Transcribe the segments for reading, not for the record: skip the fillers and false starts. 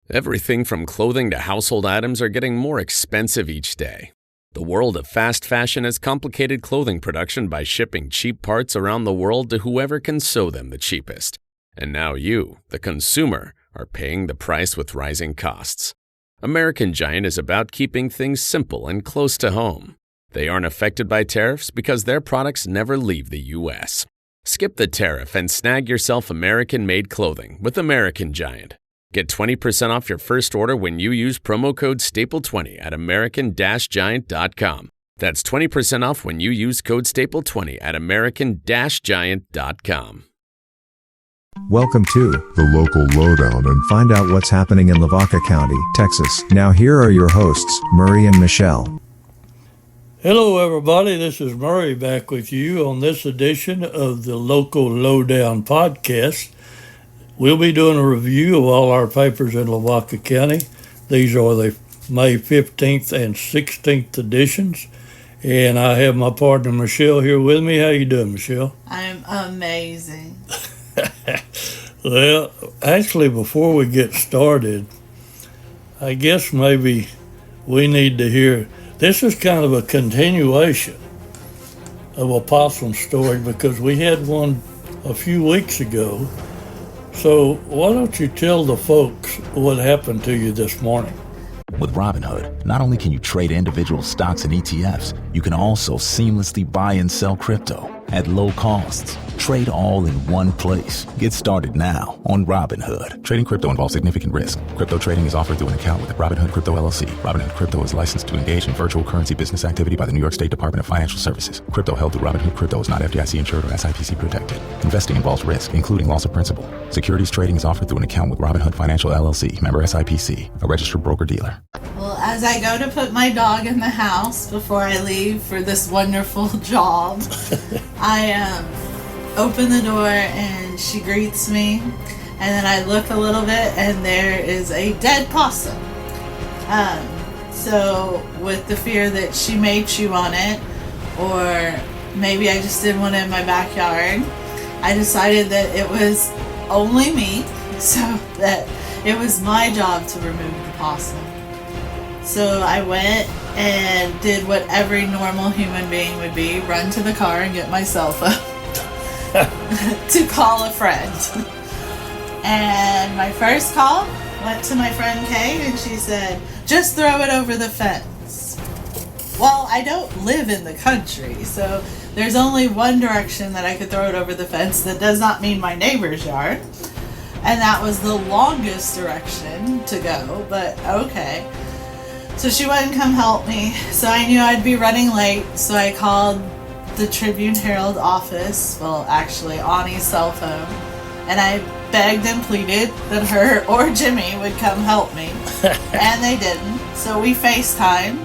Everything from clothing to household items are getting more expensive each day. The world of fast fashion has complicated clothing production by shipping cheap parts around the world to whoever can sew them the cheapest. And now you, the consumer, are paying the price with rising costs. American Giant is about keeping things simple and close to home. They aren't affected by tariffs because their products never leave the U.S. Skip the tariff and snag yourself American-made clothing with American Giant. Get 20% off your first order when you use promo code STAPLE20 at American-Giant.com. That's 20% off when you use code STAPLE20 at American-Giant.com. Welcome to the Local Lowdown and find out what's happening in Lavaca County, Texas. Now here are your hosts, Murray and Michelle. Hello everybody, this is Murray back with you on this edition of the Local Lowdown podcast. We'll be doing a review of all our papers in Lavaca County. These are the May 15th and 16th editions. And I have my partner Michelle here with me. How you doing, Michelle? I'm amazing. Well, actually, before we get started, I guess maybe we need to hear, this is kind of a continuation of a possum story because we had one a few weeks ago. So why don't you tell the folks what happened to you this morning? With Robinhood, not only can you trade individual stocks and ETFs, you can also seamlessly buy and sell crypto at low costs. Trade all in one place. Get started now on Robinhood. Trading crypto involves significant risk. Crypto trading is offered through an account with Robinhood Crypto LLC. Robinhood Crypto is licensed to engage in virtual currency business activity by the New York State Department of Financial Services. Crypto held through Robinhood Crypto is not FDIC insured or SIPC protected. Investing involves risk, including loss of principal. Securities trading is offered through an account with Robinhood Financial LLC, member SIPC, a registered broker-dealer. Well, as I go to put my dog in the house before I leave for this wonderful job, I open the door and she greets me, and then I look a little bit and there is a dead possum. So with the fear that she may chew on it, or maybe I just didn't want it in my backyard, I decided that it was only me, so that it was my job to remove the possum. So I went and did what every normal human being would be, run to the car and get my cell phone to call a friend. And my first call went to my friend Kay, and she said, just throw it over the fence. Well, I don't live in the country, so there's only one direction that I could throw it over the fence. That does not mean my neighbor's yard. And that was the longest direction to go, but okay. So she wouldn't come help me, so I knew I'd be running late, so I called the Tribune-Herald office, well, actually, Ani's cell phone, and I begged and pleaded that her or Jimmy would come help me, and they didn't. So we FaceTimed.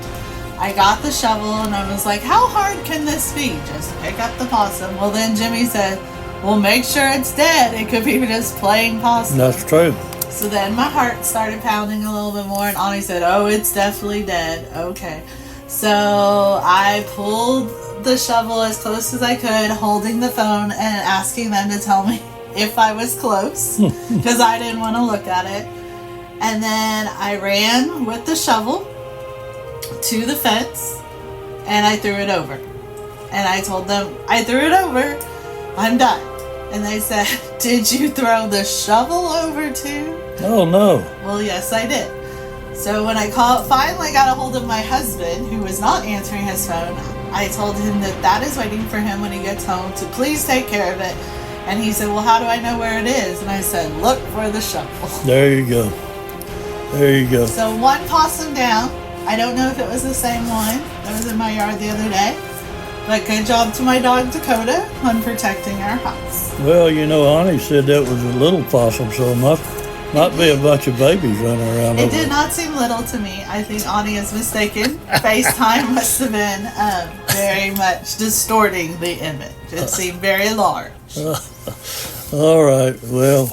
I got the shovel, and I was like, how hard can this be? Just pick up the possum. Well, then Jimmy said, well, make sure it's dead. It could be just plain possum. That's true. So then my heart started pounding a little bit more, and Ani said, oh, it's definitely dead. Okay. So I pulled the shovel as close as I could, holding the phone and asking them to tell me if I was close, because I didn't want to look at it. And then I ran with the shovel to the fence, and I threw it over. And I told them, I threw it over. I'm done. And they said, did you throw the shovel over too? Oh, no. Well, yes, I did. So when I finally got a hold of my husband, who was not answering his phone, I told him that is waiting for him when he gets home to please take care of it. And he said, well, how do I know where it is? And I said, look for the shovel. There you go. There you go. So one possum down. I don't know if it was the same one that was in my yard the other day. But good job to my dog Dakota on protecting our house. Well, you know, Ani said that was a little possum, so it must be a bunch of babies running around. It did not seem little to me. I think Ani is mistaken. FaceTime must have been very much distorting the image. It seemed very large. All right. Well,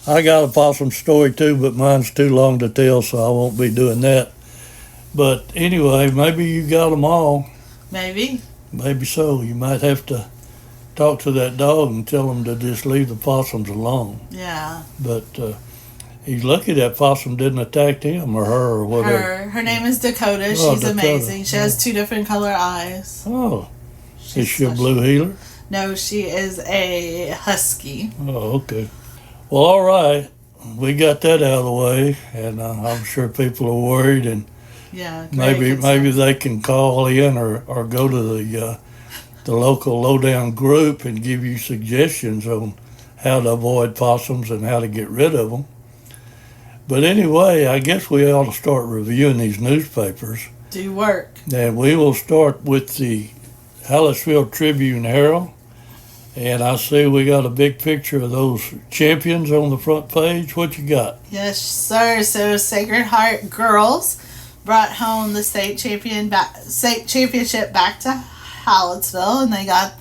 I got a possum story too, but mine's too long to tell, so I won't be doing that. But anyway, maybe you got them all. Maybe. Maybe so. You might have to talk to that dog and tell him to just leave the possums alone. Yeah. But He's lucky that possum didn't attack him or her or whatever. Her name is Dakota. Oh, She's Dakota. amazing. She has 2 different color eyes. Oh, is she a blue heeler? No, she is a husky. Oh, okay. Well, all right. We got that out of the way, and I'm sure people are worried, and Yeah, maybe they can call in or go to the local lowdown group and give you suggestions on how to avoid possums and how to get rid of them. But anyway, I guess we ought to start reviewing these newspapers. Do work. And we will start with the Hallettsville Tribune-Herald. And I see we got a big picture of those champions on the front page. What you got? Yes, sir. So Sacred Heart girls brought home the state championship back to Hallettsville, and they got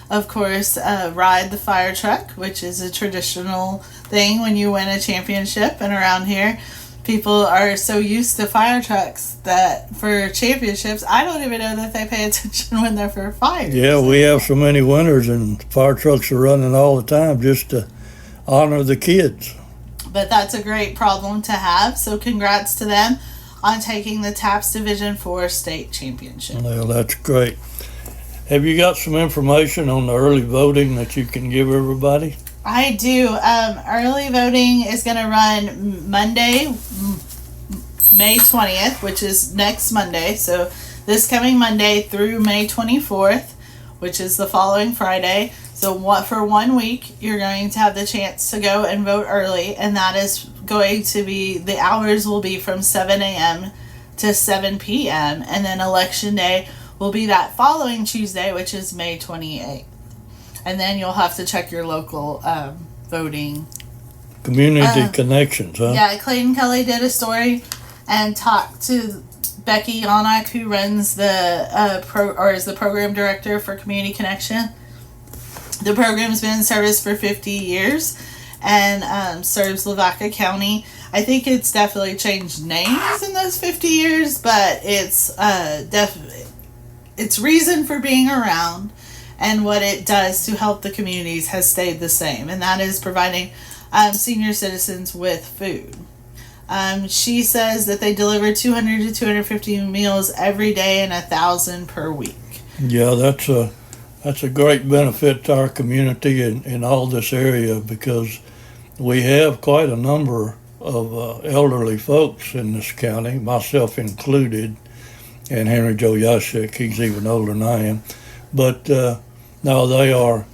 of course, ride the fire truck, which is a traditional thing when you win a championship. And around here, people are so used to fire trucks that for championships, I don't even know that they pay attention when they're for fire. Yeah, we have so many winners, and fire trucks are running all the time just to honor the kids. But that's a great problem to have. So congrats to them on taking the TAPS Division 4 state championship. Well, that's great. Have you got some information on the early voting that you can give everybody? I do. Early voting is going to run Monday, May 20th, which is next Monday. So this coming Monday through May 24th, which is the following Friday. So for 1 week, you're going to have the chance to go and vote early. And that is going to be, the hours will be from 7 a.m. to 7 p.m. And then election day will be that following Tuesday, which is May 28th. And then you'll have to check your local voting. Community connections, huh? Yeah, Clayton Kelly did a story and talked to Becky Yonak, who runs is the program director for Community Connection. The program's been in service for 50 years and serves Lavaca County. I think it's definitely changed names in those 50 years, but it's its reason for being around and what it does to help the communities has stayed the same, and that is providing senior citizens with food. She says that they deliver 200 to 250 meals every day and 1,000 per week. Yeah, that's a great benefit to our community in all this area, because we have quite a number of elderly folks in this county, myself included, and Henry Joe Yashik. He's even older than I am. But no, they are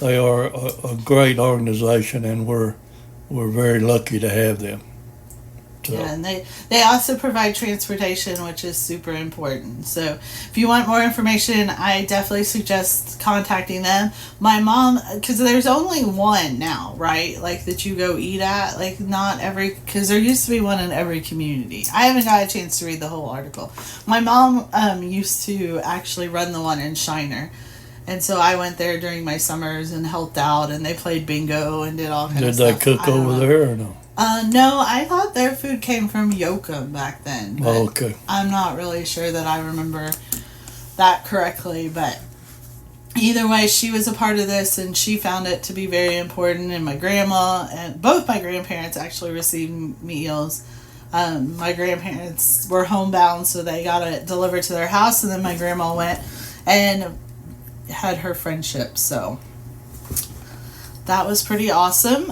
a great organization, and we're very lucky to have them. So. Yeah, and they also provide transportation, which is super important. So if you want more information, I definitely suggest contacting them. My mom, because there's only one now, right? Like that you go eat at, like not every, because there used to be one in every community. I haven't got a chance to read the whole article. My mom used to actually run the one in Shiner. And so I went there during my summers and helped out, and they played bingo and did all kinds of stuff. Did they cook over there or no? No, I thought their food came from Yoakum back then. But Oh, okay. I'm not really sure that I remember that correctly, but either way, she was a part of this, and she found it to be very important. And my grandma and both my grandparents actually received meals. My grandparents were homebound, so they got it delivered to their house, and then my grandma went and had her friendship, so that was pretty awesome.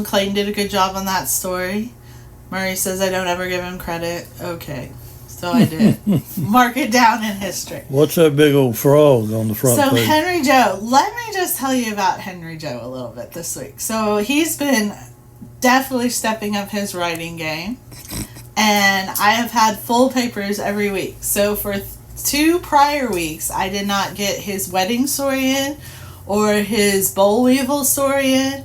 Clayton did a good job on that story. Murray says I don't ever give him credit. Okay, so I did. Mark it down in history. What's that big old frog on the front So page? Henry Joe, let me just tell you about Henry Joe a little bit this week. So he's been definitely stepping up his writing game, and I have had full papers every week. So for 2 prior weeks, I did not get his wedding story in or his boll weevil story in.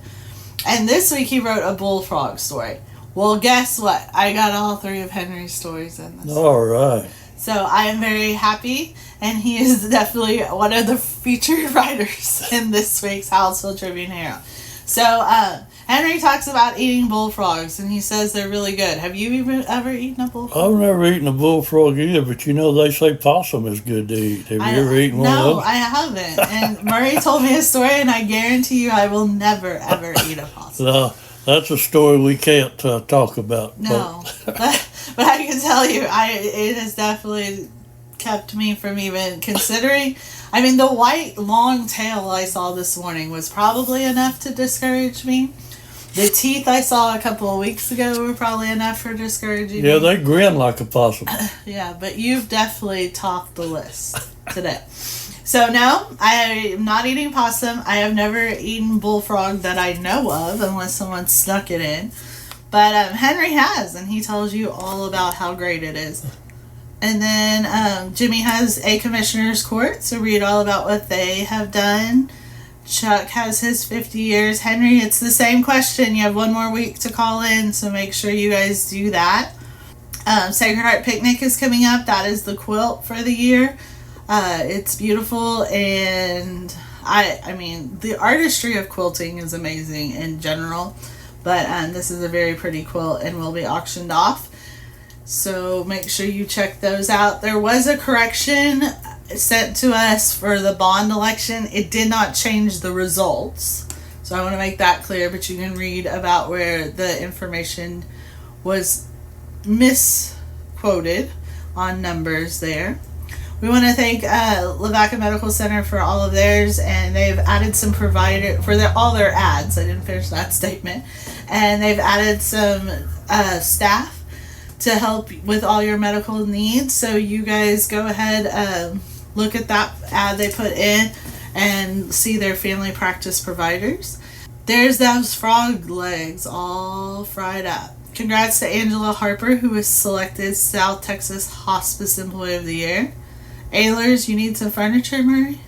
And this week he wrote a bullfrog story. Well, guess what? I got all 3 of Henry's stories in this. All right. So I am very happy, and he is definitely one of the featured writers in this week's Hallettsville Tribune-Herald. So Henry talks about eating bullfrogs, and he says they're really good. Have you ever eaten a bullfrog? I've never eaten a bullfrog either, but you know they say possum is good to eat. Have you ever eaten one of those? No, I haven't. And Murray told me a story, and I guarantee you I will never, ever eat a possum. That's a story we can't talk about. No, but I can tell you, it has definitely kept me from even considering. I mean, the white long tail I saw this morning was probably enough to discourage me. The teeth I saw a couple of weeks ago were probably enough for discouraging me. Yeah, they grin like a possum. Yeah, but you've definitely topped the list today. So no, I am not eating possum. I have never eaten bullfrog that I know of, unless someone snuck it in. But Henry has, and he tells you all about how great it is. And then Jimmy has a commissioner's court, so read all about what they have done. Chuck has his 50 years. Henry, it's the same question. You have one more week to call in, so make sure you guys do that. Sacred Heart Picnic is coming up. That is the quilt for the year. It's beautiful, and I mean, the artistry of quilting is amazing in general, but this is a very pretty quilt and will be auctioned off. So make sure you check those out. There was a correction sent to us for the bond election. It did not change the results. So I want to make that clear, but you can read about where the information was misquoted on numbers there. We want to thank Lavaca Medical Center for all of theirs, and they've added some provider for all their ads. I didn't finish that statement. And they've added some staff to help with all your medical needs. So you guys go ahead, look at that ad they put in and see their family practice providers. There's those frog legs all fried up. Congrats to Angela Harper, who was selected South Texas Hospice Employee of the Year. Ehlers, you need some furniture, Murray?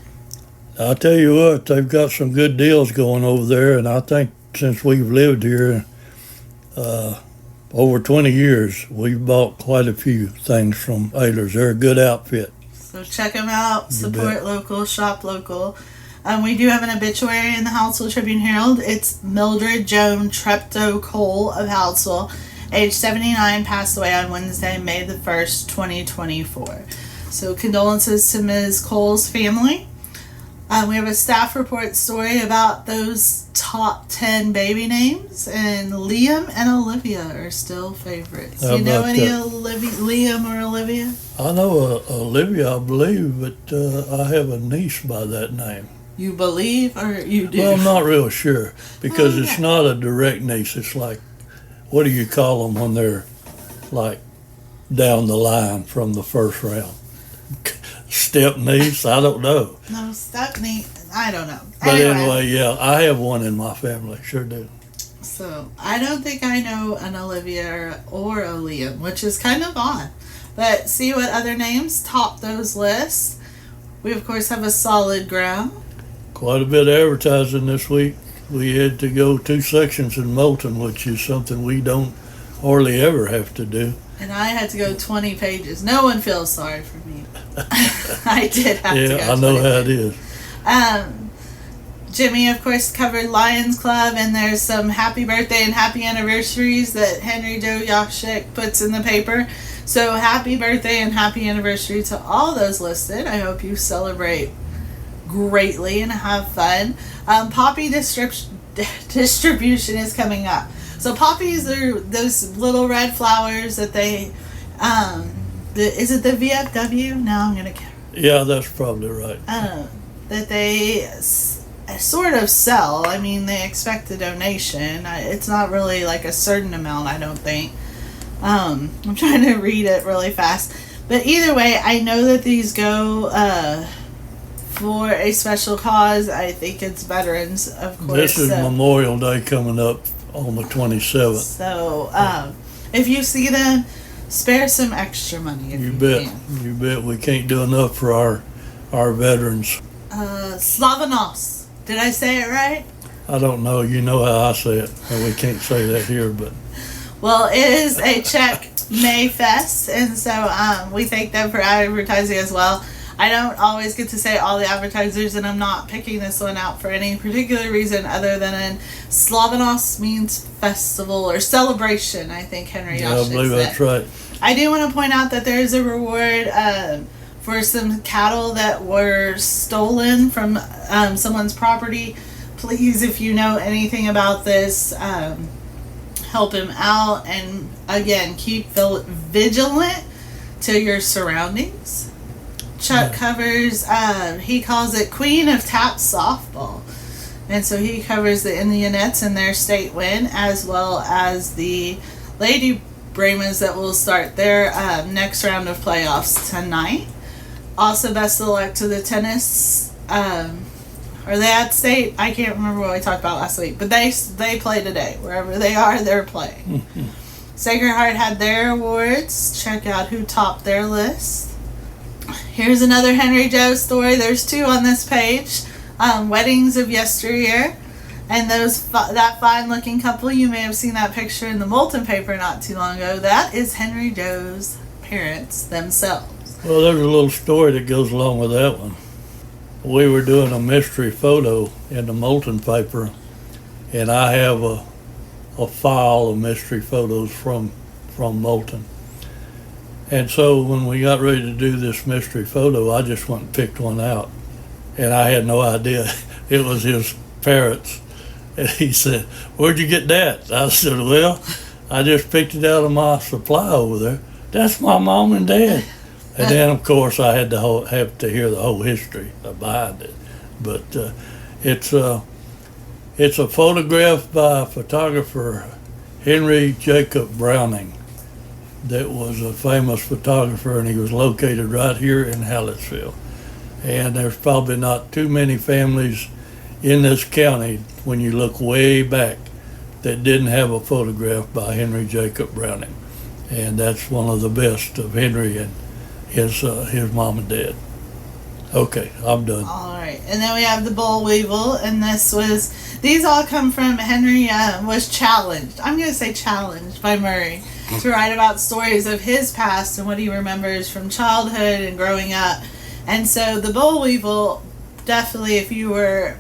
I'll tell you what, they've got some good deals going over there, and I think since we've lived here over 20 years, we've bought quite a few things from Ehlers. They're a good outfit. So check them out, support local, shop local. We do have an obituary in the Houtsville Tribune-Herald. It's Mildred Joan Treptow Cole of Houtsville, age 79, passed away on Wednesday, May the 1st, 2024. So condolences to Ms. Cole's family. We have a staff report story about those top 10 baby names, and Liam and Olivia are still favorites. Do you know any Liam or Olivia? I know Olivia, I believe, but I have a niece by that name. You believe or you do? Well, I'm not real sure, because it's not a direct niece. It's like, what do you call them when they're like down the line from the first round? Step niece? I don't know. No, step niece. I don't know. But anyway, yeah, I have one in my family. Sure do. So I don't think I know an Olivia or a Liam, which is kind of odd. But see what other names top those lists. We, of course, have a solid ground. Quite a bit of advertising this week. We had to go 2 sections in Moulton, which is something we don't hardly ever have to do. And I had to go 20 pages. No one feels sorry for me. I did have to go 20 Yeah, I know how it is. Jimmy, of course, covered Lions Club, and there's some happy birthday and happy anniversaries that Henry Joe Yashik puts in the paper. So happy birthday and happy anniversary to all those listed. I hope you celebrate greatly and have fun. Poppy distribution is coming up. So poppies are those little red flowers that they, is it the VFW? No, I'm going to... Yeah, that's probably right. That they sort of sell. I mean, they expect a donation. It's not really like a certain amount, I don't think. I'm trying to read it really fast. But either way, I know that these go for a special cause. I think it's veterans, of course. This is Memorial Day coming up on the 27th. So, if you see them, spare some extra money if you bet. can. You bet. We can't do enough for our veterans. Slavanos. Did I say it right? I don't know. You know how I say it. And we can't say that here, but... Well, it is a Czech May Fest, and so we thank them for advertising as well. I don't always get to say all the advertisers, and I'm not picking this one out for any particular reason other than Slavanos means festival or celebration, I think Henry Yashik I believe said. that's right. I do want to point out that there is a reward for some cattle that were stolen from someone's property. Please, if you know anything about this, help him out, and again, keep vigilant to your surroundings. Chuck covers, he calls it Queen of Tap Softball. And so he covers the Indianettes in their state win, as well as the Lady Brahmas that will start their next round of playoffs tonight. Also, best of luck to the tennis. Are they at state? I can't remember what we talked about last week, but they play today. Wherever they are, they're playing. Sacred Heart had their awards. Check out who topped their list. Here's another Henry Joe story. There's 2 on this page. Weddings of yesteryear. And that fine-looking couple, you may have seen that picture in the Moulton paper not too long ago. That is Henry Joe's parents themselves. Well, there's a little story that goes along with that one. We were doing a mystery photo in the Moulton paper, and I have a file of mystery photos from Moulton. And so when we got ready to do this mystery photo, I just went and picked one out. And I had no idea it was his parents. And he said, "Where'd you get that?" I said, "Well, I just picked it out of my supply over there. That's my mom and dad." And then, of course, I had to have to hear the whole history behind it. But it's a photograph by photographer Henry Jacob Browning that was a famous photographer, and he was located right here in Hallettsville. And there's probably not too many families in this county, when you look way back, that didn't have a photograph by Henry Jacob Browning. And that's one of the best of Henry and his mom and dad. Okay, I'm done. All right, and then we have the boll weevil, and these all come from Henry was challenged. I'm going to say challenged by Murray to write about stories of his past and what he remembers from childhood and growing up. And so the boll weevil, definitely, if you were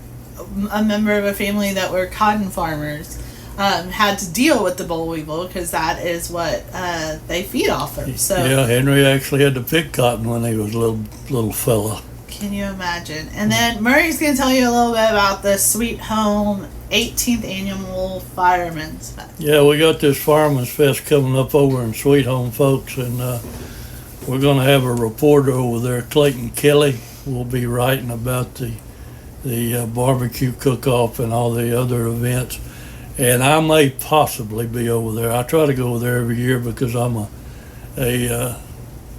a member of a family that were cotton farmers, had to deal with the boll weevil, because that is what they feed off of. So yeah, Henry actually had to pick cotton when he was a little fella. Can you imagine? And then Murray's going to tell you a little bit about the Sweet Home 18th Annual Fireman's Fest. Yeah, we got this Fireman's Fest coming up over in Sweet Home, folks, and we're going to have a reporter over there, Clayton Kelly. Will be writing about the barbecue cook-off and all the other events. And I may possibly be over there. I try to go over there every year because I'm a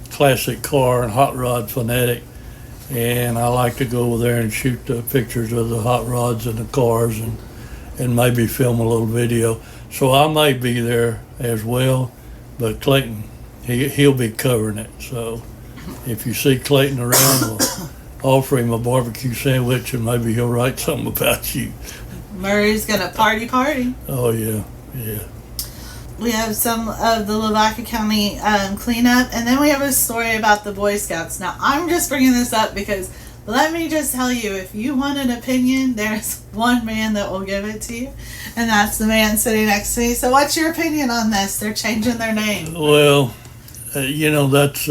classic car and hot rod fanatic. And I like to go over there and shoot the pictures of the hot rods and the cars and maybe film a little video. So I may be there as well, but Clayton, he'll be covering it. So if you see Clayton around, we'll offer him a barbecue sandwich and maybe he'll write something about you. Murray's going to party. Oh, yeah. We have some of the Lavaca County cleanup, and then we have a story about the Boy Scouts. Now, I'm just bringing this up because let me just tell you, if you want an opinion, there's one man that will give it to you, and that's the man sitting next to me. So what's your opinion on this? They're changing their name. Well, that's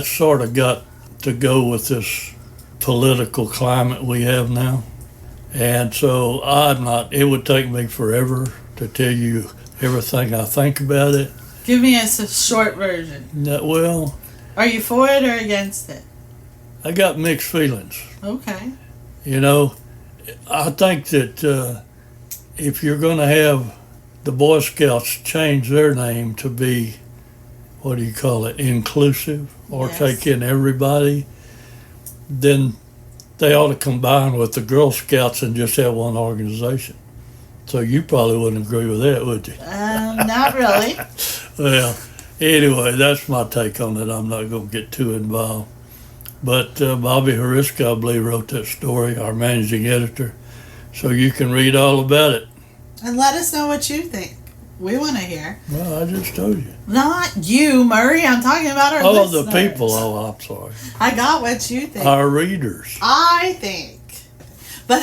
sort of got to go with this political climate we have now. And so it would take me forever to tell you everything I think about it. Give me a short version. Well, are you for it or against it? I got mixed feelings. Okay. I think that if you're going to have the Boy Scouts change their name to be, inclusive, or yes, take in everybody, then they ought to combine with the Girl Scouts and just have one organization. So you probably wouldn't agree with that, would you? Not really. Well, anyway, that's my take on it. I'm not going to get too involved. But Bobby Hariska, I believe, wrote that story, our managing editor. So you can read all about it. And let us know what you think. We want to hear. Well, I just told you. Not you, Murray. I'm talking about our listeners. The people. Oh, I'm sorry. I got what you think. Our readers. I think. But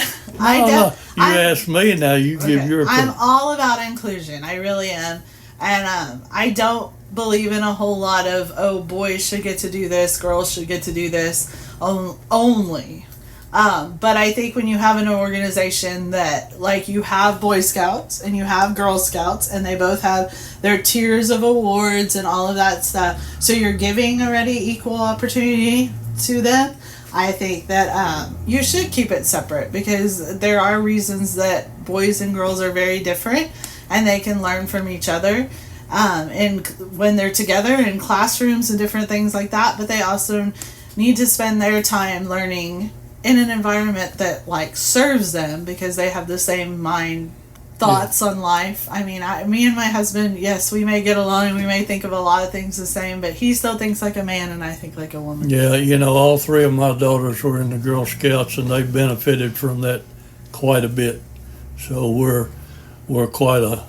You asked me, now you give your opinion. I'm all about inclusion. I really am. And I don't believe in a whole lot of, boys should get to do this, girls should get to do this only. But I think when you have an organization that, like, you have Boy Scouts and you have Girl Scouts, and they both have their tiers of awards and all of that stuff, so you're giving already equal opportunity to them, I think that you should keep it separate, because there are reasons that boys and girls are very different, and they can learn from each other. And when they're together in classrooms and different things like that, but they also need to spend their time learning in an environment that, like, serves them, because they have the same thoughts on life. I mean, me and my husband, yes, we may get along and we may think of a lot of things the same, but he still thinks like a man and I think like a woman. Yeah, all 3 of my daughters were in the Girl Scouts, and they benefited from that quite a bit. So we're quite a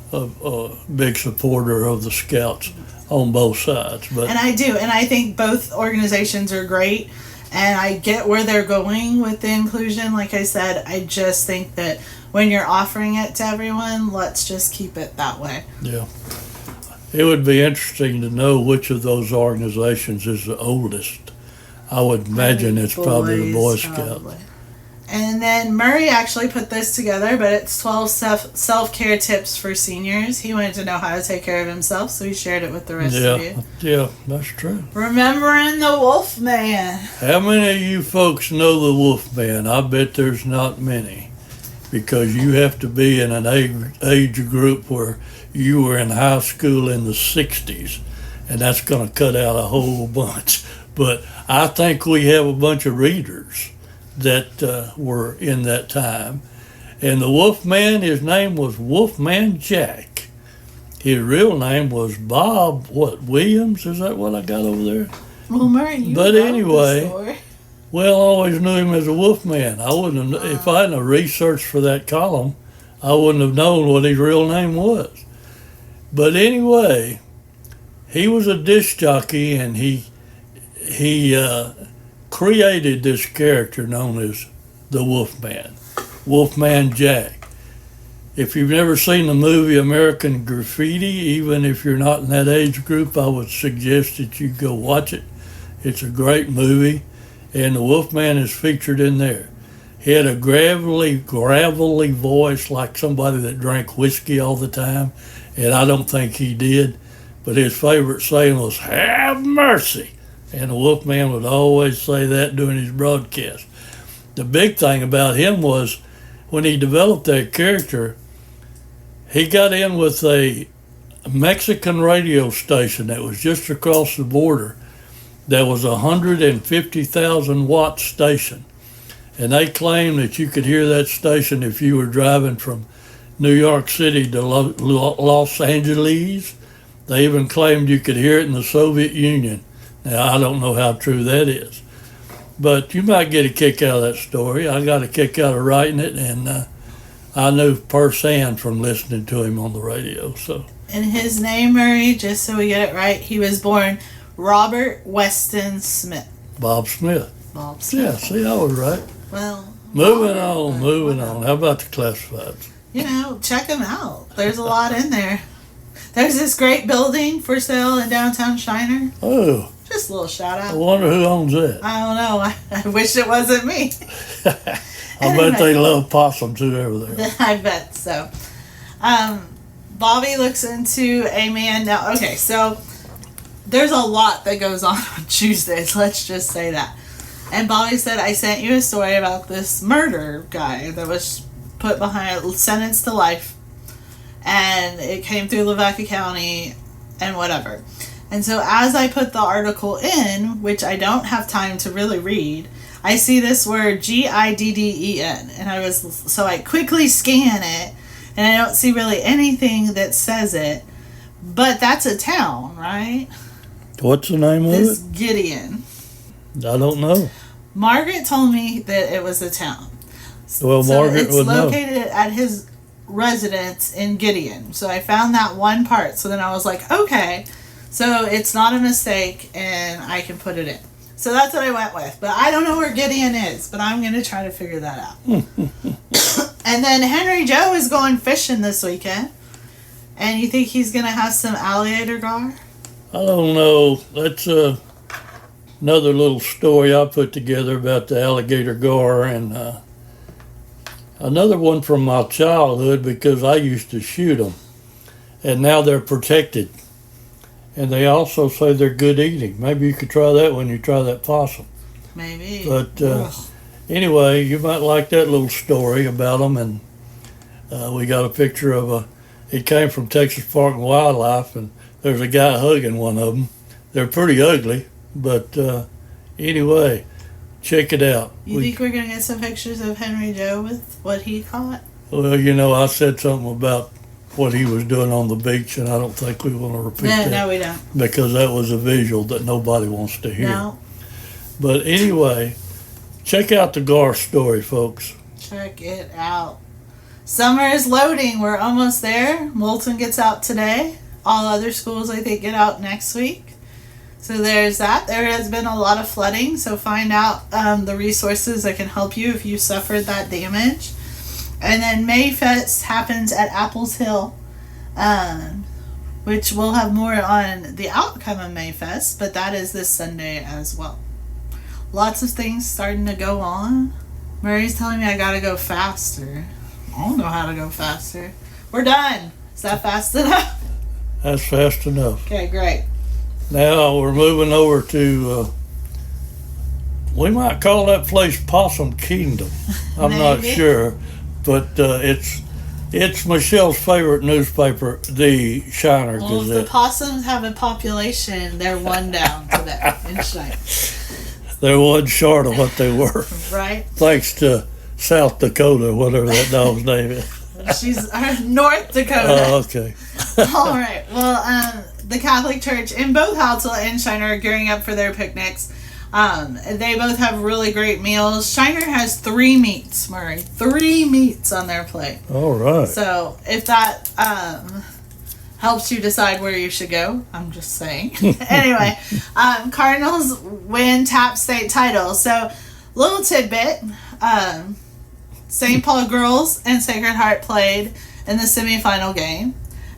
big supporter of the Scouts on both sides. But and I do, and I think both organizations are great. And I get where they're going with the inclusion. Like I said, I just think that when you're offering it to everyone, let's just keep it that way. Yeah. It would be interesting to know which of those organizations is the oldest. I would imagine it's probably the Boy Scouts. And then Murray actually put this together, but it's 12 self-care tips for seniors. He wanted to know how to take care of himself, so he shared it with the rest of you. Yeah, that's true. Remembering the Wolfman. How many of you folks know the Wolfman? I bet there's not many, because you have to be in an age group where you were in high school in the 60s, and that's going to cut out a whole bunch. But I think we have a bunch of readers that were in that time. And the Wolfman, his name was Wolfman Jack. His real name was Bob, Williams? Is that what I got over there? Well, Murray, you but know anyway, the story. Well, I always knew him as a Wolfman. I wouldn't have, if I hadn't researched for that column, I wouldn't have known what his real name was. But anyway, he was a disc jockey, and he created this character known as the Wolfman, Wolfman Jack. If you've never seen the movie American Graffiti, even if you're not in that age group, I would suggest that you go watch it. It's a great movie, and the Wolfman is featured in there. He had a gravelly voice like somebody that drank whiskey all the time, and I don't think he did, but his favorite saying was, "Have mercy." And the Wolfman would always say that during his broadcast. The big thing about him was when he developed that character, he got in with a Mexican radio station that was just across the border that was a 150,000 watt station. And they claimed that you could hear that station if you were driving from New York City to Los Angeles. They even claimed you could hear it in the Soviet Union. Now, I don't know how true that is, but you might get a kick out of that story. I got a kick out of writing it, and I knew firsthand from listening to him on the radio. So, and his name, Murray, just so we get it right, he was born Robert Weston Smith. Bob Smith. Bob Smith. Yeah, see, I was right. Well, moving on. How about the classifieds? Check them out. There's a lot in there. There's this great building for sale in downtown Shiner. Oh. Just a little shout out. I wonder who owns that. I don't know. I wish it wasn't me. I bet they love Possum too over there. I bet so. Bobby looks into a man now. Okay, so there's a lot that goes on Tuesdays. Let's just say that. And Bobby said, I sent you a story about this murder guy that was put behind, sentenced to life. And it came through Lavaca County and whatever. And so as I put the article in, which I don't have time to really read, I see this word Gidden. And I quickly scan it, and I don't see really anything that says it. But that's a town, right? What's the name of it? Gideon. I don't know. Margaret told me that it was a town. Well, Margaret would know. It's located at his residence in Gideon. So I found that one part. So then I was like, okay, so it's not a mistake and I can put it in. So that's what I went with. But I don't know where Gideon is, but I'm going to try to figure that out. And then Henry Joe is going fishing this weekend. And you think he's going to have some alligator gar? I don't know. That's another little story I put together about the Alligator Gar, and another one from my childhood because I used to shoot them, and now they're protected. And they also say they're good eating. Maybe you could try that when you try that possum. Maybe. But anyway, you might like that little story about them. And we got a picture of it came from Texas Park and Wildlife, and there's a guy hugging one of them. They're pretty ugly, but anyway, check it out. You think we're going to get some pictures of Henry Joe with what he caught? Well, I said something about what he was doing on the beach, and I don't think we want to repeat that. No, we don't. Because that was a visual that nobody wants to hear. No. But anyway, check out the Gar story, folks. Check it out. Summer is loading. We're almost there. Moulton gets out today. All other schools, I think, get out next week. So there's that. There has been a lot of flooding, so find out the resources that can help you if you suffered that damage. And then Mayfest happens at Apples Hill, which we'll have more on the outcome of Mayfest, but that is this Sunday as well. Lots of things starting to go on. Murray's telling me I gotta go faster. I don't know how to go faster. We're done. Is that fast enough? That's fast enough. Okay, great. Now we're moving over to, we might call that place Possum Kingdom. I'm not sure. But it's Michelle's favorite newspaper, the Shiner Well, Gazette. if the possums have a population, they're one down today in Shiner. They're one short of what they were. Right? Thanks to South Dakota, whatever that dog's name is. She's North Dakota. Oh, okay. All right. Well, the Catholic Church in both Halsell and Shiner are gearing up for their picnics. They both have really great meals. Shiner has 3 meats, Murray. 3 meats on their plate. All right. So if that helps you decide where you should go, I'm just saying. Anyway, Cardinals win TAP state title. So little tidbit, St. Paul girls and Sacred Heart played in the semifinal game.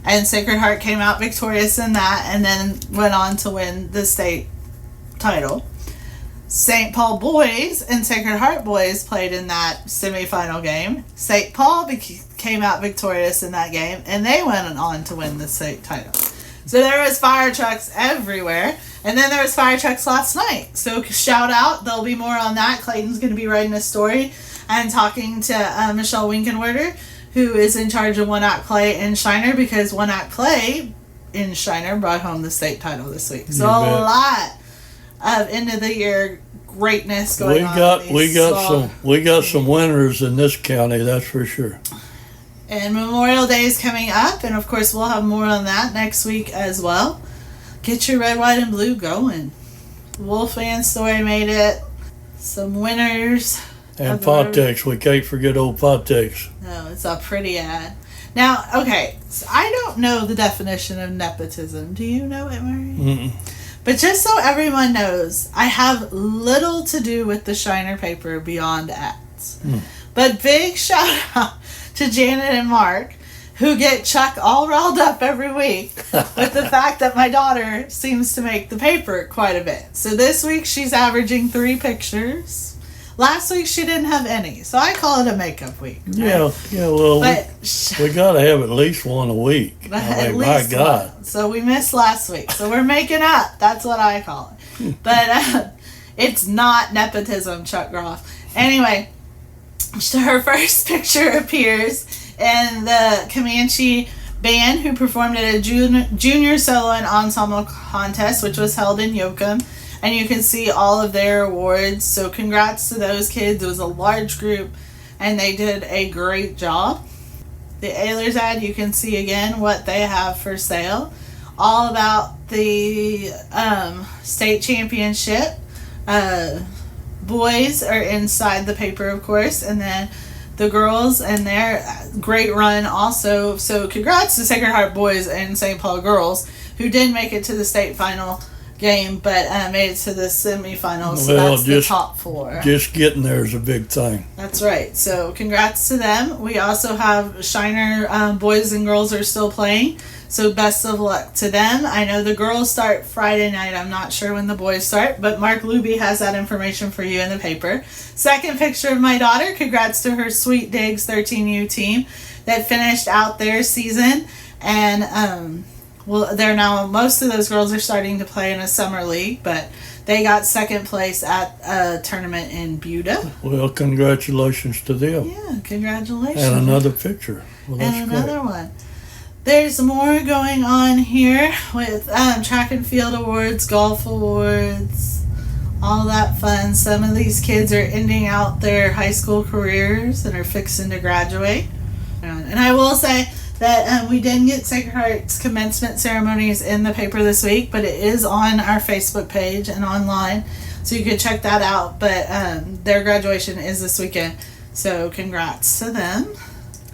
And Sacred Heart came out victorious in that and then went on to win the state title. St. Paul boys and Sacred Heart boys played in that semifinal game. St. Paul came out victorious in that game, and they went on to win the state title. So there was fire trucks everywhere, and then there was fire trucks last night. So shout out, there'll be more on that. Clayton's going to be writing a story and talking to Michelle Winkenwerder, who is in charge of One Act Play in Shiner, because One Act Play in Shiner brought home the state title this week. So a lot of end of the year greatness going on. We got some winners in this county, that's for sure. And Memorial Day is coming up, and of course we'll have more on that next week as well. Get your red, white, and blue going. Wolfman story made it. Some winners. And Potex, we can't forget old Potex. No, it's a pretty ad. Now, okay, so I don't know the definition of nepotism. Do you know it, Murray? Mm-mm. But just so everyone knows, I have little to do with the Shiner paper beyond ads. But big shout out to Janet and Mark, who get Chuck all riled up every week with the fact that my daughter seems to make the paper quite a bit. So this week she's averaging 3 pictures. Last week she didn't have any, so I call it a makeup week. Right? Yeah. Well, we got to have at least one a week. My God. One. So we missed last week, so we're making up. That's what I call it. But it's not nepotism, Chuck Groff. Anyway, her first picture appears in the Comanche band who performed at a junior solo and ensemble contest, which was held in Yoakum. And you can see all of their awards. So congrats to those kids. It was a large group, and they did a great job. The Ehlers ad, you can see again what they have for sale. All about the state championship. Boys are inside the paper, of course, and then the girls and their great run also. So congrats to Sacred Heart boys and St. Paul girls, who did make it to the state final game, but made it to the semifinals. So that's the top 4. Just getting there is a big thing. That's right. So congrats to them. We also have Shiner boys and girls are still playing. So best of luck to them. I know the girls start Friday night. I'm not sure when the boys start, but Mark Luby has that information for you in the paper. Second picture of my daughter. Congrats to her Sweet Digs 13U team that finished out their season. And they're now, most of those girls are starting to play in a summer league, but they got second place at a tournament in Buda. Well, congratulations to them. Yeah, congratulations. And another picture. Well, that's and another great. one. There's more going on here with track and field awards, golf awards, all that fun. Some of these kids are ending out their high school careers and are fixing to graduate. And I will say that we didn't get Sacred Heart's commencement ceremonies in the paper this week, but it is on our Facebook page and online, so you could check that out. But their graduation is this weekend, so congrats to them.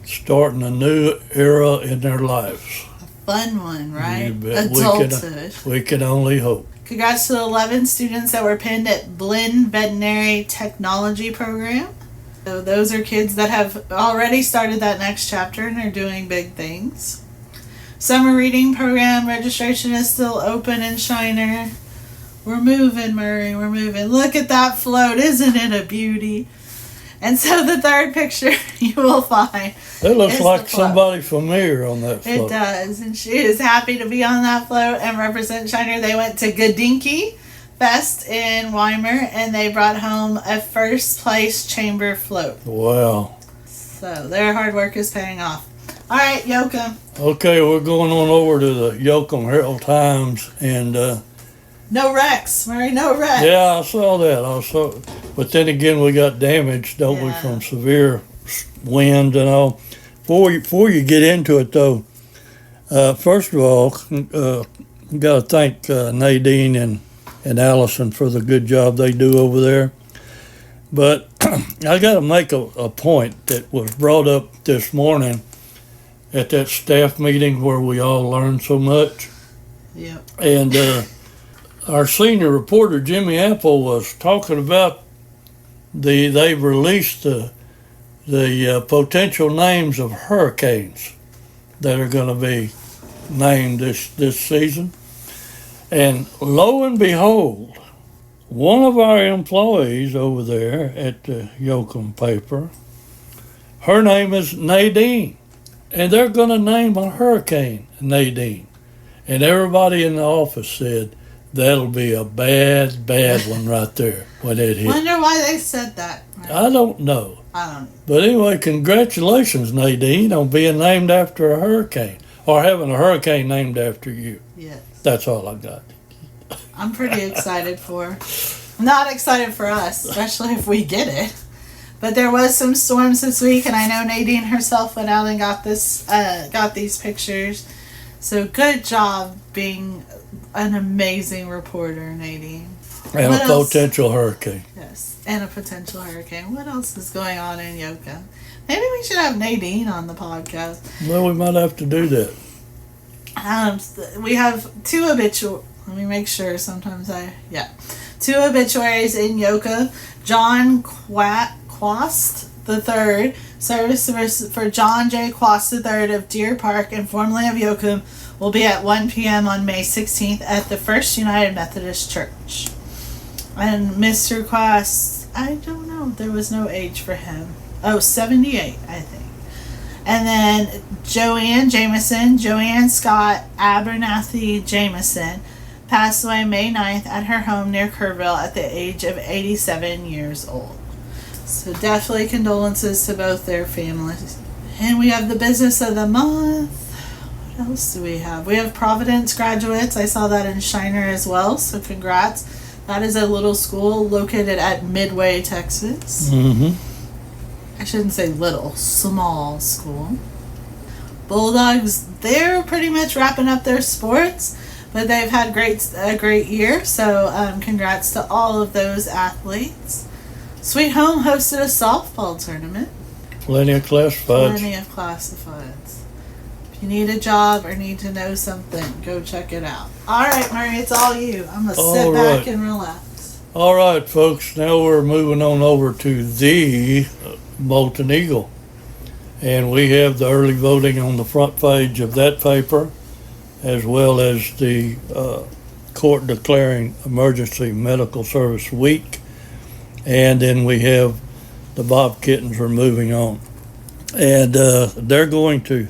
Starting a new era in their lives. A fun one, right? You bet. Adulthood. We can only hope. Congrats to the 11 students that were pinned at Blinn Veterinary Technology Program. So those are kids that have already started that next chapter and are doing big things. Summer reading program registration is still open in Shiner. We're moving, Murray. We're moving. Look at that float. Isn't it a beauty? And so the third picture you will find. It looks like somebody familiar on that float. It does. And she is happy to be on that float and represent Shiner. They went to Godinky Fest in Weimar, and they brought home a first place chamber float. Wow. So their hard work is paying off. All right, Yoakum. Okay, we're going on over to the Yoakum Herald Times, and no wrecks, Murray, no wrecks. yeah, I saw that. But then again, we got damage, don't we, from severe wind and all. Before you get into it, though, first of all, got to thank Nadeen and Allison for the good job they do over there. But I got to make a point that was brought up this morning at that staff meeting where we all learned so much. Yep. And our senior reporter, Jimmy Apple, was talking about they've released the potential names of hurricanes that are going to be named this season. And lo and behold, one of our employees over there at the Yoakum paper, her name is Nadeen. And they're going to name a hurricane Nadeen. And everybody in the office said, that'll be a bad one right there when it hits. Wonder why they said that. Right? I don't know. I don't know. But anyway, congratulations, Nadeen, on being named after a hurricane, or having a hurricane named after you. Yes. That's all I got. I'm pretty excited for. Not excited for us, especially if we get it. But there was some storms this week, and I know Nadine herself went out and got these pictures. So good job being an amazing reporter, Nadine. And what a else? Potential hurricane. Yes, and a potential hurricane. What else is going on in Yoakum? Maybe we should have Nadine on the podcast. Well, we might have to do that. We have two obituaries. Let me make sure. Two obituaries in Yoakum. John Quast III, service for John J. Quast III of Deer Park and formerly of Yoakum, will be at 1 p.m. on May 16th at the First United Methodist Church. And Mr. Quast, I don't know. There was no age for him. 78, I think. And then Joanne Scott Abernathy Jameson passed away May 9th at her home near Kerrville at the age of 87 years old. So definitely condolences to both their families. And we have the business of the month. What else do we have? We have Providence graduates. I saw that in Shiner as well, so congrats. That is a little school located at Midway, Texas. Mm-hmm. I shouldn't say little, small school. Bulldogs, they're pretty much wrapping up their sports, but they've had a great year, so congrats to all of those athletes. Sweet Home hosted a softball tournament. Plenty of classifieds. If you need a job or need to know something, go check it out. All right, Murray, it's all you. I'm going to sit back and relax. All right, folks, now we're moving on over to the Molten Eagle. And we have the early voting on the front page of that paper. as well as the court declaring emergency medical service week. And then we have the Bob Kittens are moving on. And they're going to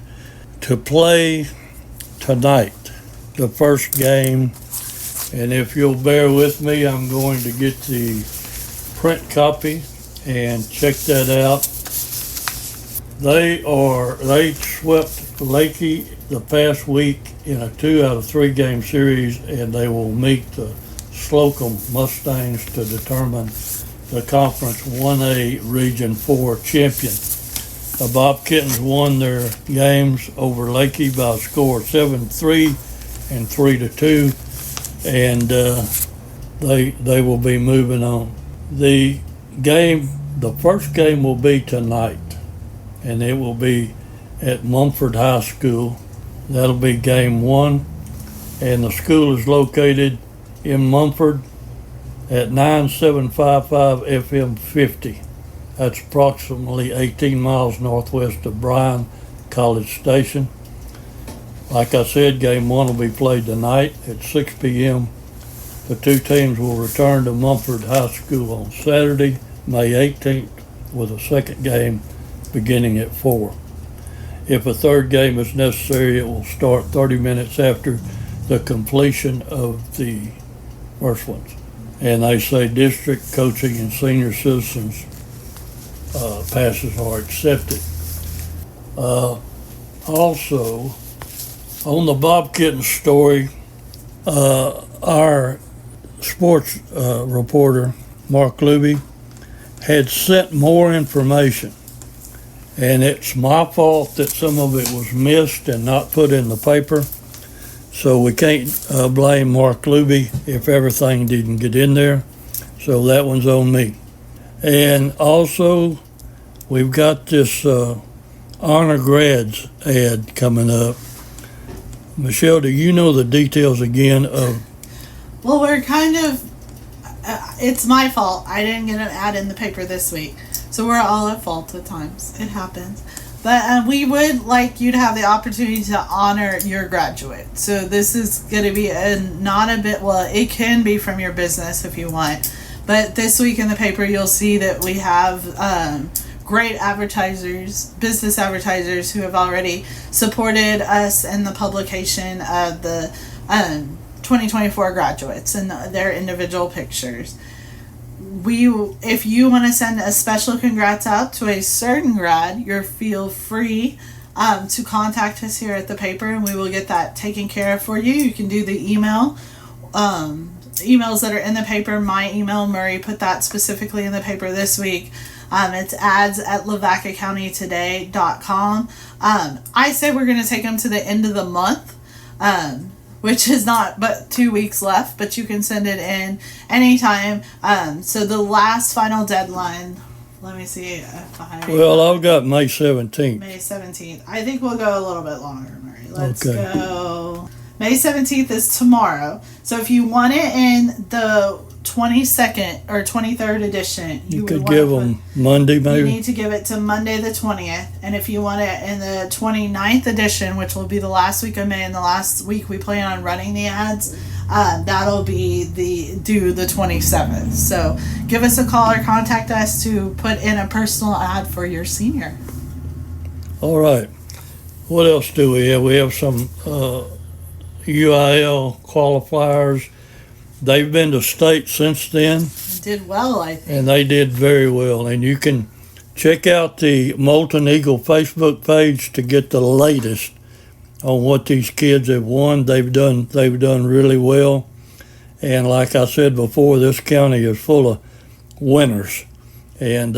play tonight, the first game. And if you'll bear with me, I'm going to get the print copy and check that out. They swept Lakey the past week in a 2 out of 3 game series, and they will meet the Slocum Mustangs to determine the Conference 1A Region 4 champion. The Bob Kittens won their games over Lakey by a score of 7-3 and 3-2, and they will be moving on. The first game will be tonight, and it will be at Mumford High School. That'll be game 1, and the school is located in Mumford at 9755 FM 50. That's approximately 18 miles northwest of Bryan College Station. Like I said, game 1 will be played tonight at 6 p.m. The two teams will return to Mumford High School on Saturday, May 18th, with a second game beginning at 4. If a third game is necessary, it will start 30 minutes after the completion of the first ones. And they say district coaching and senior citizens passes are accepted. Also, on the Bob Kittens story, our sports reporter, Mark Luby, had sent more information. And it's my fault that some of it was missed and not put in the paper. So we can't blame Mark Luby if everything didn't get in there. So that one's on me. And also, we've got this Honor Grads ad coming up. Michelle, do you know the details again of? Well, we're kind of, it's my fault. I didn't get an ad in the paper this week. So we're all at fault at times. It happens. But we would like you to have the opportunity to honor your graduate. So this is going to be it can be from your business if you want. But this week in the paper, you'll see that we have great advertisers, business advertisers who have already supported us in the publication of the 2024 graduates and their individual pictures. If you want to send a special congrats out to a certain grad, you're feel free to contact us here at the paper, and we will get that taken care of for you. You can do the emails that are in the paper. My email, Murray put that specifically in the paper this week. It's ads@lavacacountytoday.com. I say we're going to take them to the end of the month, which is not but 2 weeks left, but you can send it in anytime. So the last final deadline, let me see if I've got May 17th. May 17th. I think we'll go a little bit longer, Murray. Let's go. May 17th is tomorrow. So if you want it in the 22nd or 23rd edition, you could give them Monday, maybe. You need to give it to Monday the 20th. And if you want it in the 29th edition, which will be the last week of May and the last week we plan on running the ads, that'll be due the 27th. So give us a call or contact us to put in a personal ad for your senior. All right. What else do we have? We have some UIL qualifiers. They've been to state since then. Did well, I think. And they did very well. And you can check out the Molten Eagle Facebook page to get the latest on what these kids have won. They've done really well. And like I said before, this county is full of winners. And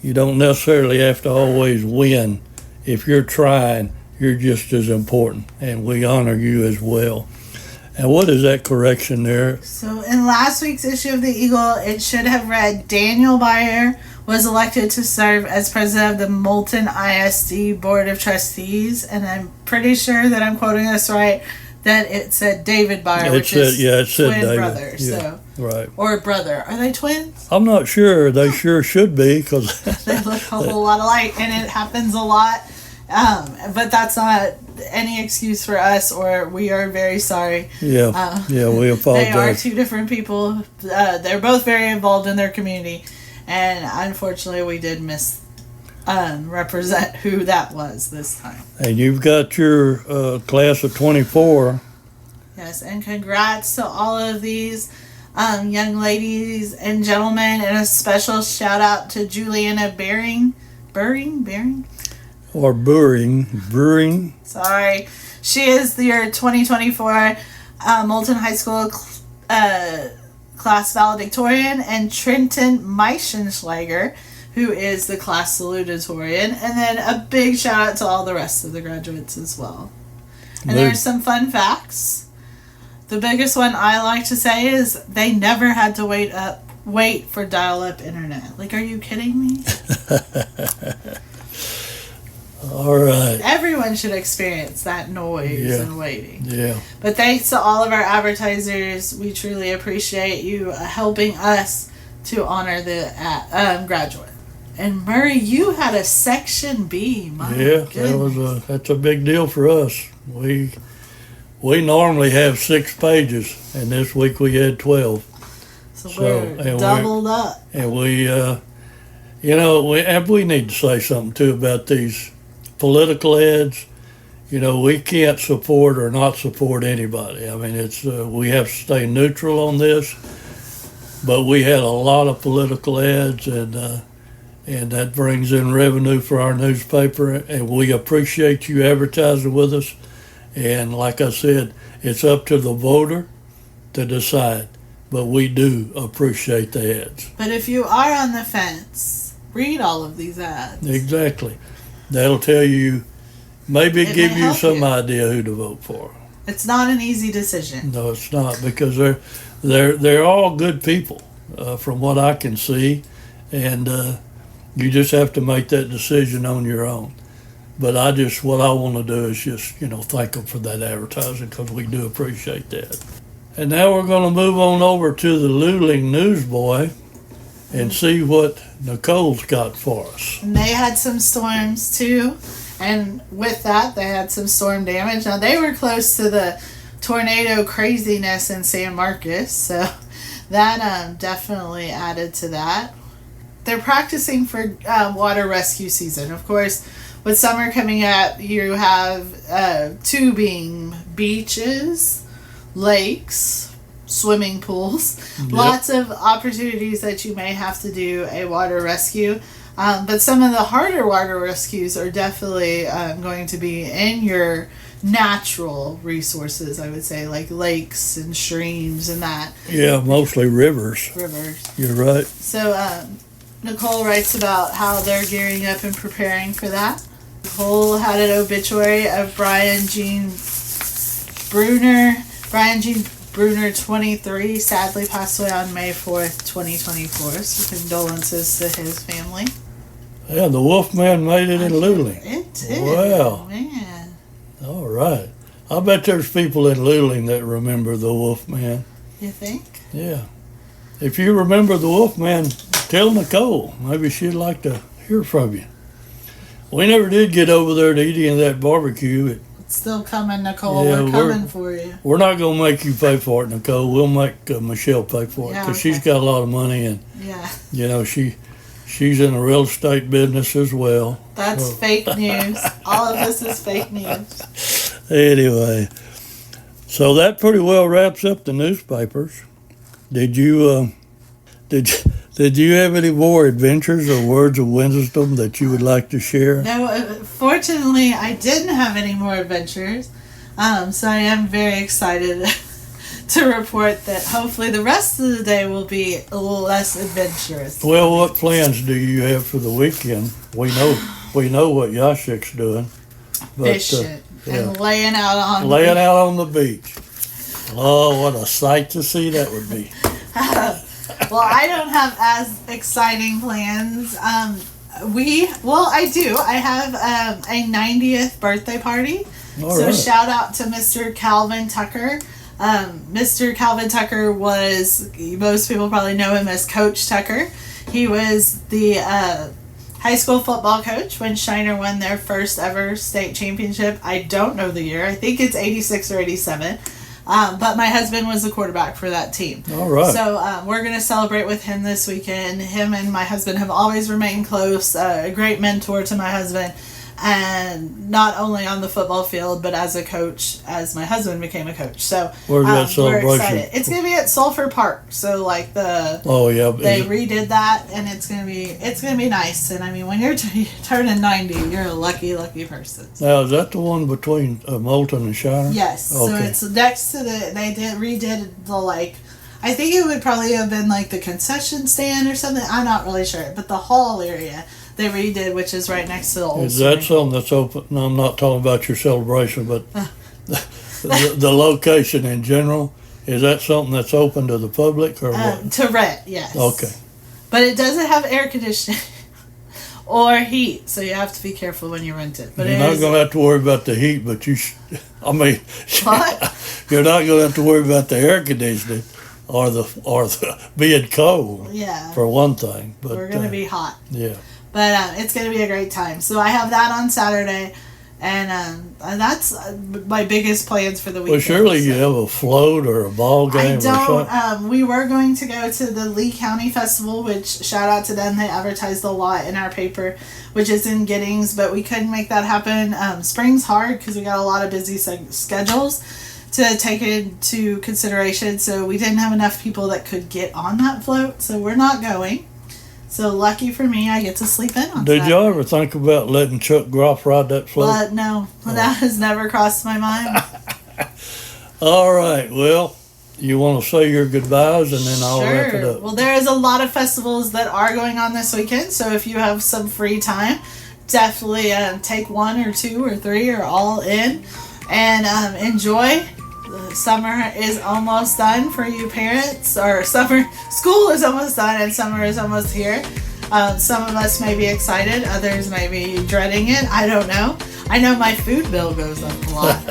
you don't necessarily have to always win. If you're trying, you're just as important. And we honor you as well. And what is that correction there? So in last week's issue of the Eagle, it should have read Daniel Byer was elected to serve as president of the Moulton ISD Board of Trustees. And I'm pretty sure that I'm quoting this right, that it said David Byer, which is twin David. brother. Yeah, so, right. Or brother. Are they twins? I'm not sure. They sure should be, because they look a whole lot alike, and it happens a lot But that's not any excuse for us, or we are very sorry. Yeah, we apologize. They are two different people. They're both very involved in their community, and unfortunately we did represent who that was this time. And you've got your class of 24. Yes, and congrats to all of these young ladies and gentlemen, and a special shout out to Juliana Brewing. Sorry. She is your 2024 Moulton High School class valedictorian, and Trenton Meichenschlager, who is the class salutatorian. And then a big shout out to all the rest of the graduates as well. And there's some fun facts. The biggest one I like to say is they never had to wait for dial-up internet. Like, are you kidding me? All right. Everyone should experience that noise and waiting. Yeah. But thanks to all of our advertisers. We truly appreciate you helping us to honor the graduate. And Murray, you had a Section B. My goodness. That's a big deal for us. We normally have 6 pages, and this week we had 12. So we're doubled up. And we need to say something too about these political ads. We can't support or not support anybody. I mean, it's we have to stay neutral on this. But we had a lot of political ads, and that brings in revenue for our newspaper, and we appreciate you advertising with us. And like I said, it's up to the voter to decide, but we do appreciate the ads. But if you are on the fence, read all of these ads. Exactly. That'll tell you, maybe give you some idea who to vote for. It's not an easy decision. No, it's not, because they're all good people, from what I can see, and you just have to make that decision on your own. But what I want to do is just, thank them for that advertising, because we do appreciate that. And now we're going to move on over to the Luling Newsboy and see what Nicole's got for us. And they had some storms too, and with that, they had some storm damage. Now, they were close to the tornado craziness in San Marcos, so that definitely added to that. They're practicing for water rescue season. Of course, with summer coming up, you have tubing, beaches, lakes, swimming pools, lots of opportunities that you may have to do a water rescue. But some of the harder water rescues are definitely going to be in your natural resources, I would say, like lakes and streams and that. Yeah, mostly rivers. You're right. So Nicole writes about how they're gearing up and preparing for that. Nicole had an obituary of Brian Jean Bruner, 23, sadly passed away on May 4th, 2024. So condolences to his family. Yeah, the Wolfman made it in Luling. It did. Wow. Man. All right. I bet there's people in Luling that remember the Wolfman. You think? Yeah. If you remember the Wolfman, tell Nicole. Maybe she'd like to hear from you. We never did get over there to eat any of that barbecue. It's still coming, Nicole. We're coming for you. We're not going to make you pay for it, Nicole. We'll make Michelle pay for it, because she's got a lot of money, and she's in the real estate business as well. That's fake news. All of this is fake news. Anyway, so that pretty well wraps up the newspapers. Did you have any more adventures or words of wisdom that you would like to share? No, fortunately, I didn't have any more adventures. So I am very excited to report that hopefully the rest of the day will be a little less adventurous. Well, what plans do you have for the weekend? We know what Yashik's doing. Fishing and laying out on the beach. Oh, what a sight to see that would be. Well, I don't have as exciting plans. I do. I have a 90th birthday party. Right. Shout out to Mr. Calvin Tucker. Mr. Calvin Tucker most people probably know him as Coach Tucker. He was the head high school football coach when Shiner won their first ever state championship. I don't know the year. I think it's 86 or 87. But my husband was the quarterback for that team. All right. So we're going to celebrate with him this weekend. Him and my husband have always remained close. A great mentor to my husband. And not only on the football field, but as a coach, as my husband became a coach. So where's that celebration? We're excited. It's going to be at Sulphur Park. So like they redid that, and it's going to be nice. And I mean, when you're turning 90, you're a lucky person. Now, is that the one between Moulton and Shiner? Yes. Okay. So it's next to redid the I think it would probably have been like the concession stand or something. I'm not really sure, but the hall area they redid, which is right next to the old. Is that something that's open? No, I'm not talking about your celebration, but the location in general. Is that something that's open to the public or what? To rent, yes. Okay. But it doesn't have air conditioning or heat, so you have to be careful when you rent it. But you're not going to have to worry about the heat, but what? You're not going to have to worry about the air conditioning or the being cold. Yeah. For one thing, but we're going to be hot. Yeah. But it's going to be a great time. So I have that on Saturday, and that's my biggest plans for the weekend. Well, surely you have a float or a ball game or something. I don't. We were going to go to the Lee County Festival, which, shout out to them, they advertised a lot in our paper, which is in Giddings, but we couldn't make that happen. Spring's hard because we got a lot of busy schedules to take into consideration, so we didn't have enough people that could get on that float, so we're not going. So lucky for me, I get to sleep in on Did Saturday. y'all ever think about letting Chuck Groff ride that float? But no, that has never crossed my mind. All right, well, you want to say your goodbyes and then I'll wrap it up. Well, there is a lot of festivals that are going on this weekend, so if you have some free time, definitely take 1 or 2 or 3 or all in and enjoy. Summer is almost done for you parents, or school is almost done and summer is almost here. Some of us may be excited, others may be dreading it. I don't know. I know my food bill goes up a lot,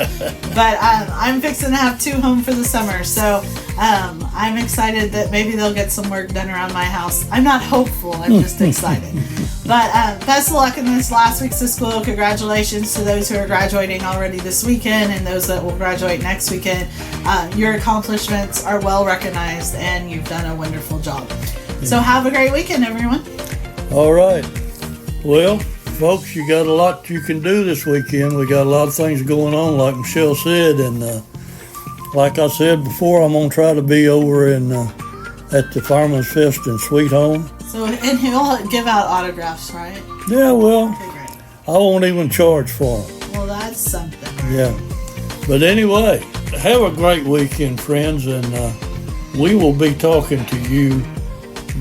but I'm fixing to have 2 home for the summer, so I'm excited that maybe they'll get some work done around my house. I'm not hopeful, I'm just excited. But best of luck in this last week's of school. Congratulations to those who are graduating already this weekend and those that will graduate next weekend. Your accomplishments are well recognized and you've done a wonderful job. So have a great weekend, everyone. All right. Well, folks, you got a lot you can do this weekend. We got a lot of things going on, like Michelle said, and like I said before, I'm going to try to be over at the Fireman's Fest in Sweet Home. So, and he'll give out autographs, right? Yeah, well, Okay, great. I won't even charge for them. Well, that's something. Yeah. But anyway, have a great weekend, friends, and we will be talking to you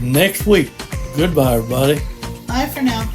next week. Goodbye, everybody. Bye for now.